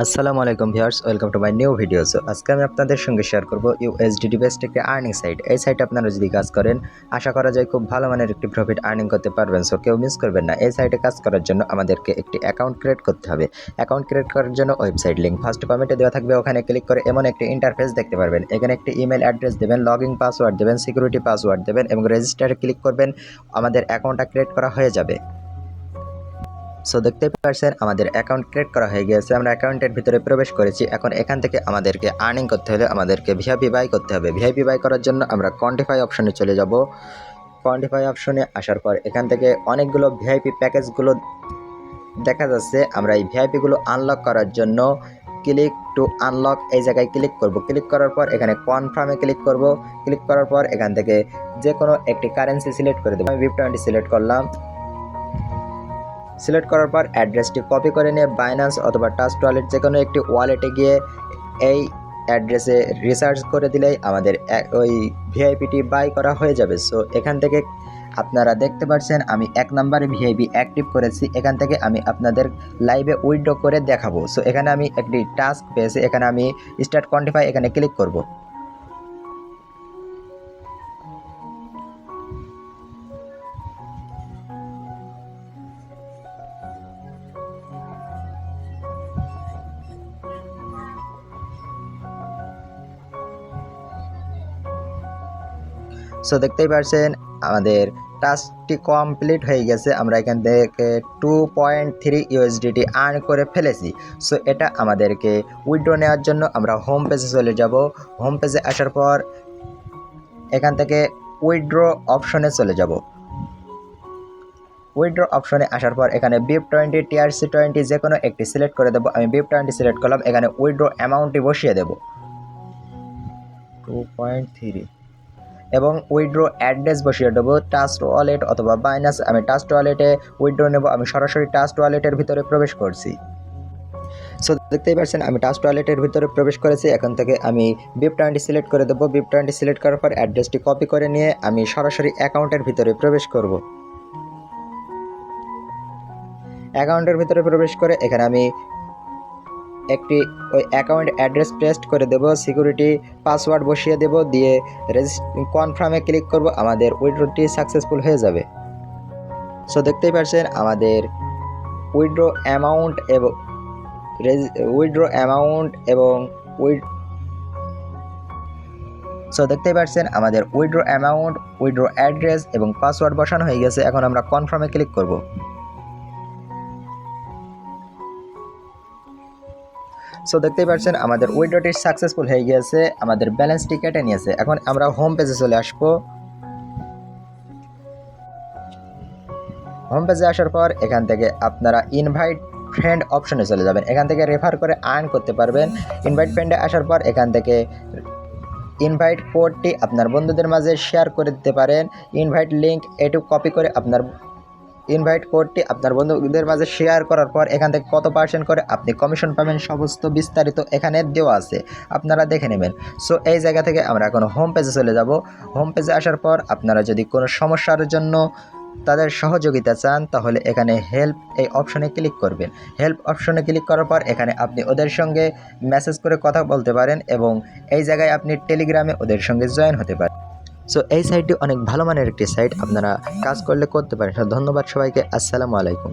আসসালামু আলাইকুম viewers, welcome to my new video. So আজকে আমি আপনাদের সঙ্গে শেয়ার করব ইউএসডিটি বেসড একটি আর্নিং সাইট। এই সাইটে আপনারা যদি কাজ করেন, আশা করা যায় খুব ভালো মানের একটি প্রফিট আর্নিং করতে পারবেন। সো কেউ মিস করবেন না। এই সাইটে কাজ করার জন্য আমাদেরকে একটি অ্যাকাউন্ট ক্রিয়েট করতে হবে। অ্যাকাউন্ট ক্রিয়েট করার জন্য ওয়েবসাইট লিঙ্ক ফার্স্ট কমেন্টে দেওয়া থাকবে, ওখানে ক্লিক করে এমন একটি ইন্টারফেস দেখতে পারবেন। এখানে একটি ইমেল অ্যাড্রেস দেবেন, লগইন পাসওয়ার্ড দেবেন, সিকিউরিটি পাসওয়ার্ড দেবেন এবং রেজিস্টারে ক্লিক করবেন। আমাদের অ্যাকাউন্টটা ক্রিয়েট করা হয়ে যাবে। সো দেখতে পাচ্ছেন আমাদের অ্যাকাউন্ট ক্রিয়েট করা হয়ে গিয়েছে। আমরা অ্যাকাউন্টের ভিতরে প্রবেশ করেছি। এখন এখান থেকে আমাদেরকে আর্নিং করতে হলে আমাদেরকে ভিআইপি বাই করতে হবে। ভিআইপি বাই করার জন্য আমরা কোয়ান্টিফাই অপশনে চলে যাব। কোয়ান্টিফাই অপশনে আসার পর এখান থেকে অনেকগুলো ভিআইপি প্যাকেজগুলো দেখা যাচ্ছে। আমরা এই ভিআইপিগুলো আনলক করার জন্য ক্লিক টু আনলক এই জায়গায় ক্লিক করব। ক্লিক করার পর এখানে কনফার্মে ক্লিক করব। ক্লিক করার পর এখান থেকে যে কোনো একটি কারেন্সি সিলেক্ট করে দেবো। আমি VIP20 সিলেক্ট করলাম। সিলেক্ট করার পর অ্যাড্রেসটি কপি করে নিয়ে বাইন্যান্স অথবা ট্রাস্ট ওয়ালেট যে কোনো একটি ওয়ালেটে গিয়ে এই অ্যাড্রেসে রিসার্চ করে দিলেই আমাদের ওই ভিআইপিটি বাই করা হয়ে যাবে। সো এখান থেকে আপনারা দেখতে পাচ্ছেন আমি 1 নম্বরে ভিআইপি অ্যাক্টিভ করেছি। এখান থেকে আমি আপনাদের লাইভে উইথড্র করে দেখাবো। সো এখানে আমি একটি টাস্ক পেয়েছি। এখানে আমি স্টার্ট কোয়ান্টিফাই এখানে ক্লিক করব। সো দেখতেই পাচ্ছেন আমাদের টাস্কটি কমপ্লিট হয়ে গেছে। আমরা এখান থেকে 2.3 ইউএসডিটি আর্ন করে ফেলেছি। সো এটা আমাদেরকে উইথড্র নেওয়ার জন্য আমরা হোম পেজে চলে যাব। হোম পেজে আসার পর এখান থেকে উইথড্র অপশনে চলে যাব। উইথড্র অপশনে আসার পর এখানে BIP20 TRC20 যে কোনো একটি সিলেক্ট করে দেবো। আমি BIP20 সিলেক্ট করলাম। এখানে উইথড্র অ্যামাউন্টটি বসিয়ে দেব 2.3 এবং উইথড্র অ্যাড্রেস বসিয়ে দেবো ট্রাস্ট ওয়ালেট অথবা বাইন্যান্স। আমি ট্রাস্ট ওয়ালেটে উইথড্র নেব। আমি সরাসরি ট্রাস্ট ওয়ালেটের ভিতরে প্রবেশ করছি। সো দেখতেই পাচ্ছেন আমি ট্রাস্ট ওয়ালেটের ভিতরে প্রবেশ করেছি। এখন থেকে আমি BIP20 সিলেক্ট করে দেবো। BIP20 সিলেক্ট করার পর অ্যাড্রেসটি কপি করে নিয়ে আমি সরাসরি অ্যাকাউন্টের ভিতরে প্রবেশ করব। অ্যাকাউন্টের ভিতরে প্রবেশ করে এখানে আমি একটি ওই অ্যাকাউন্ট অ্যাড্রেস পেস্ট করে দেব, সিকিউরিটি পাসওয়ার্ড বসিয়ে দেব, দিয়ে কনফার্মে ক্লিক করব। আমাদের উইথড্রটি সাকসেসফুল হয়ে যাবে। সো দেখতেই পাচ্ছেন আমাদের উইথড্র অ্যামাউন্ট এবং সো দেখতেই পাচ্ছেন আমাদের উইথড্র অ্যামাউন্ট, উইথড্র অ্যাড্রেস এবং পাসওয়ার্ড বসানো হয়ে গেছে। এখন আমরা কনফার্মে ক্লিক করব। সো দেখতেই পাচ্ছেন আমাদের উইথড্রটি সাকসেসফুল হয়ে গিয়েছে। আমাদের ব্যালেন্সটি কেটে নিয়েছে। এখন আমরা হোম পেজে চলে আসব। হোম পেজে আসার পর এখান থেকে আপনারা ইনভাইট ফ্রেন্ড অপশনে চলে যাবেন। এখান থেকে রেফার করে আর্ন করতে পারবেন। ইনভাইট ফ্রেন্ডে আসার পর এখান থেকে ইনভাইট কোডটি আপনার বন্ধুদের মাঝে শেয়ার করে দিতে পারেন। ইনভাইট লিঙ্ক এটু কপি করে আপনার ইনভাইট কোডটি আপনার বন্ধুদের মাঝে শেয়ার করার পর এখান থেকে কত % করে আপনি কমিশন পাবেন সমস্ত বিস্তারিত এখানে দেওয়া আছে, আপনারা দেখে নেবেন। সো এই জায়গা থেকে আমরা এখন হোম পেজে চলে যাব। হোম পেজে আসার পর আপনারা যদি কোনো সমস্যার জন্য তাদের সহযোগিতা চান তাহলে এখানে হেল্প এই অপশনে ক্লিক করবেন। হেল্প অপশনে ক্লিক করার পর এখানে আপনি ওদের সঙ্গে মেসেজ করে কথা বলতে পারেন এবং এই জায়গায় আপনি টেলিগ্রামে ওদের সঙ্গে জয়েন হতে পারেন। সো এই সাইটটি অনেক ভালো মানের একটি সাইট, আপনারা কাজ করলে করতে পারেন। ধন্যবাদ সবাইকে। আসসালামু আলাইকুম।